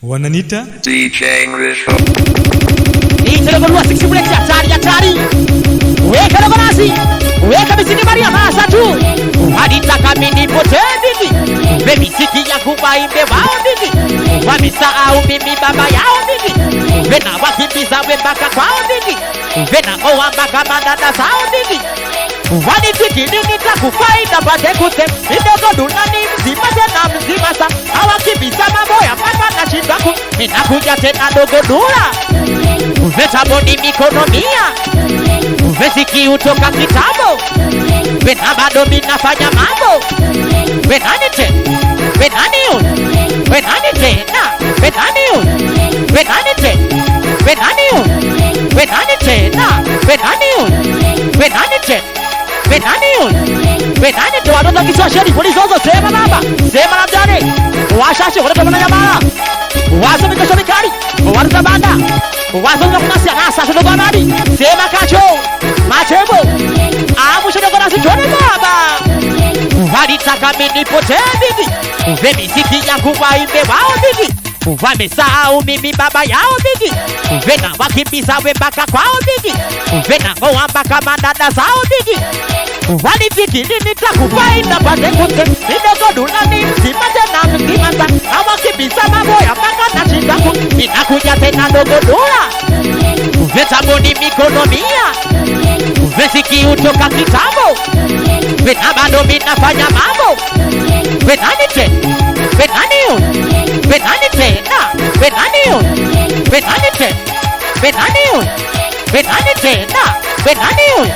Wananita DJ English. Itelogolwa 6 bullet hatari. Weka logonasi. Weka misiki Maria masa tu. Haditaka mini potendiki. Baby siki ya kubaimbe wao bigi. Wamisahau mimi baba yao bigi. Wena wakimbiza wembaka kwao bigi. Wena owambaka mandada sao bigi. Wanifikiri nitakufaida pate kuse. Nidego dunani mzima tena mzima sa. Hawakimbiza maboya mpaka na shindaku. Ninakuja tena dogo dura. Vetaboni mikonomia. Vesiki utoka kitabo. Wena bado minafanya mambo. Wenani tena. Wenani un. Wenani tena. Wenani un. Wenani tena. Wenani un. Wenani tena. Wenani un. Wenani tena. Wenani un. Wenani tu wadoza kiswa sheri. Polizozo sema baba. Sema na mjane. Washashe wadota wana yamara. Wazo mikosho mikari. Wadoza banda. Wazo mnakunasi anasa sudogo anadi. Sema kacho. Machebo. Amusho dogonasi chone baba. Walitaka mini pote bigi. Vemi siki ya kuwaimbe wao bigi. Wamesahau mimi baba yao bigi. Vena wakimbiza wembaka kwao bigi. Vena ngowambaka mandada zao bigi. Walifikiri nitakufaida pate kuse. Nidogo dunani mzima tena mzima sa. Hawakimbiza maboya mpaka na shindaku. Ninakuja tena dogo dura. Vetaboni mikonomia. Vesiki utoka kitabo. Vena bado minafanya mambo. Venani tena. Venani un. Venani tena. Venani un. Venani tena. Venani un. Venani tena. Venani un.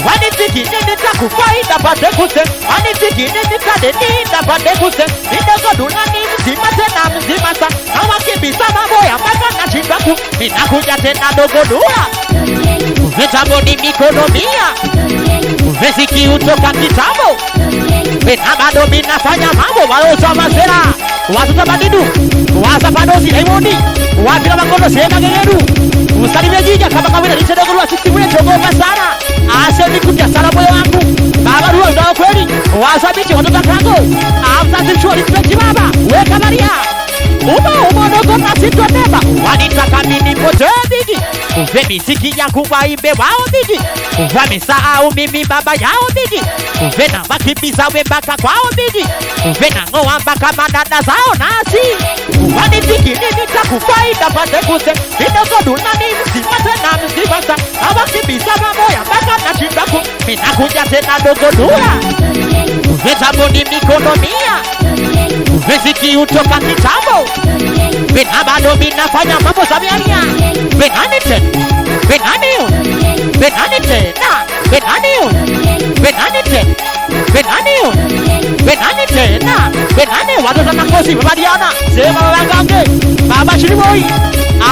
Wanifikiri nitakufaida pate kuse. Wanifikiri nitakufaida pate kuse. Nidogo dunani mzima tena mzima sa. Hawakimbiza maboya mpaka na shindaku. Ninakuja tena dogo dura. Vetaboni mikonomia. Vesiki utoka kitabo. Vena bado minafanya mambo. Waloza mazera. Watuta badidu. Wasa padosi Raimondi. Wapila makono sema gegeru. Usalimia jija kama kawina nitedogolwa 60 mule chogopa sana. Ase nikutia sana moyo wangu. Baba ruwa ndao kweli. Wasa bichi watoto kango. After sexual respect baba. Weka Maria. Uma dogo nasitwa neba. Wanitaka mini pote bigi. Vemi siki ya kuwaimbe wao bigi. Wamesahau mimi baba yao bigi. Vena wakimbiza wembaka kwao bigi. Vena ngowambaka mandada zao nasi. Wanifikiri nitakufaida pate kuse. Nidogo dunani mzima tena mzima sa. Hawakimbiza maboya mpaka na shindaku. Ninakuja tena dogo dura. Vetaboni mikonomia. Vesiki utoka kitabo. Vena bado minafanya mambo samiaria. Venani tena. Venani un. Venani tena. Venani un. Venani tena. Venani un. Venani tena. Venani watoto nakosi baba Diana. Sema wagange. Baba Shiriboi.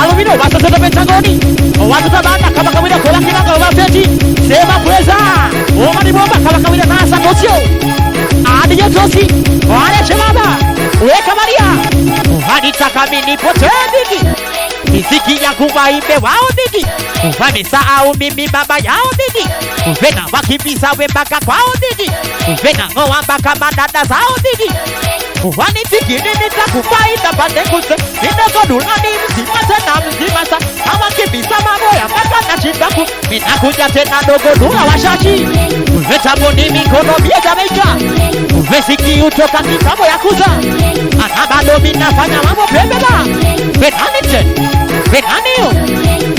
Alumino watoto Pentagoni. Watoto banda kama kawida kola kinanga wafeti. Sema kweza. Oma ni bomba kama kawida nasa kosio. Adi yotosi. Wale shemaba. Weka Maria. Haditaka mini pote bigi. Miziki ya kuwaimbe wao bigi. Wamesahau mimi baba yao bigi. Vena wakimbiza wembaka kwao bigi. Vena ngowambaka mandada zao bigi. Wanifikiri nitakufaida pate kuse. Nidogo dunani mzima tena mzima sa. Hawakimbiza maboya mpaka na shindaku. Ninakuja tena dogo dura washashi. Vetaboni mikonomia Jamaica. Vesiki utoka kitabo ya kuza. Anabado minafanya mambo pembeba. Venani tena. Venani un.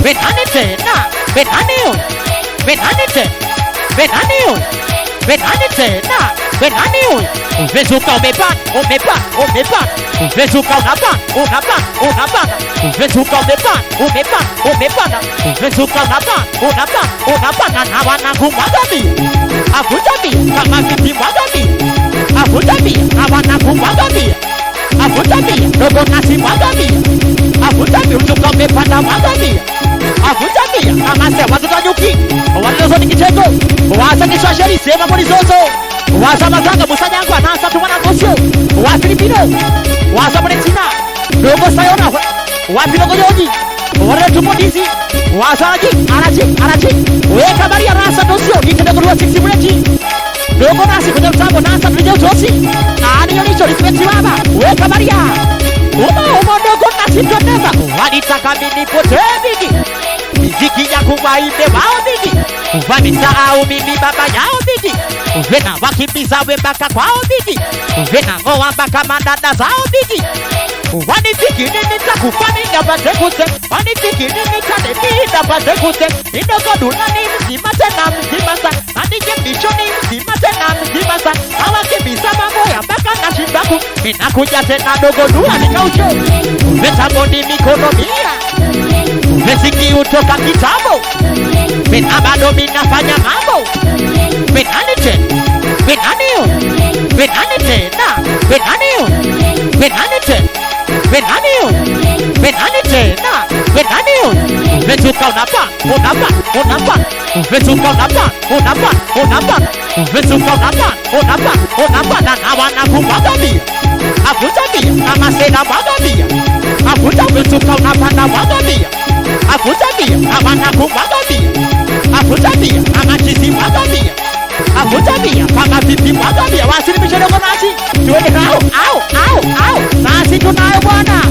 Venani tena. Venani un. Venani tena. Venani un. Venani tena. Venani un. Vezuka umepan. Vezuka unapan. Vezuka umepanda. Vezuka unapan. Na wanangu mwagabi. Afutabi kama viti mwagabi. Afutabi na wanangu mwagabi. Afutabi dogo nasi mwagabi. Afutabi utuka umepanda mwagabi. Afutabi kama se watoto nyuki. Walizozo ni kicheko. Wasa ni shasheri sema polizozo. Wasa mazanga musanyangu anasa tumana kosio. Wa Filipino. Wasa Monetina. Dogo sayona. Wa Pilogo Yoji. Wale tumodizi. Wasa araji. Weka Maria rasa dosio. Nitedogolwa 60 muleti. Dogo nasi kwenye mtambo nasa tulije utosi. Ani yonicho respect baba. Weka Maria. waimbe wao bigi. Wamesahau mimi baba yao bigi. Vena wakimbiza we mpaka kwao bigi. Vena ngoa mpaka madada zao bigi. Wanifikiri nitakufanya bate kuse. Wanifikiri nitanipita bate kuse. Indogo duna ni mzima tena mzima sa. Anijembisho ni mzima tena mzima sa. Hawakimbiza mambo ya mpaka na shimbaku. Inakuja tena dogo dua nikausho. Vetamoni mikono mia. Vesiki utoka kitabo. Vena bado minafanya mambo. Venani tena. Venani yo. Venani tena. Venani yo. Venani tena. Venani yo. Venani tena. Venani yo. Vetuka unapa. Unapa. Unapa. Vetuka unapa. Unapa. Unapa. Vetuka unapa. Unapa. Unapa. Na nawana kumbagabia. Avutabia. Amasena wagabia. Avuta vetuka unapa na wagabia. Avutabia. Nawana kumbagabia. Avutabia. Amachisi wagabia. Avutabia. Kama vipi wagabia. Wasili michodogo nasi. Tuwele hao. Au. Au. Au. Nasi tunayo bwana.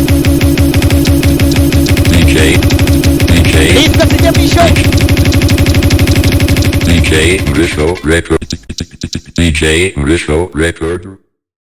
DJ Risho Record. DJ Risho Record.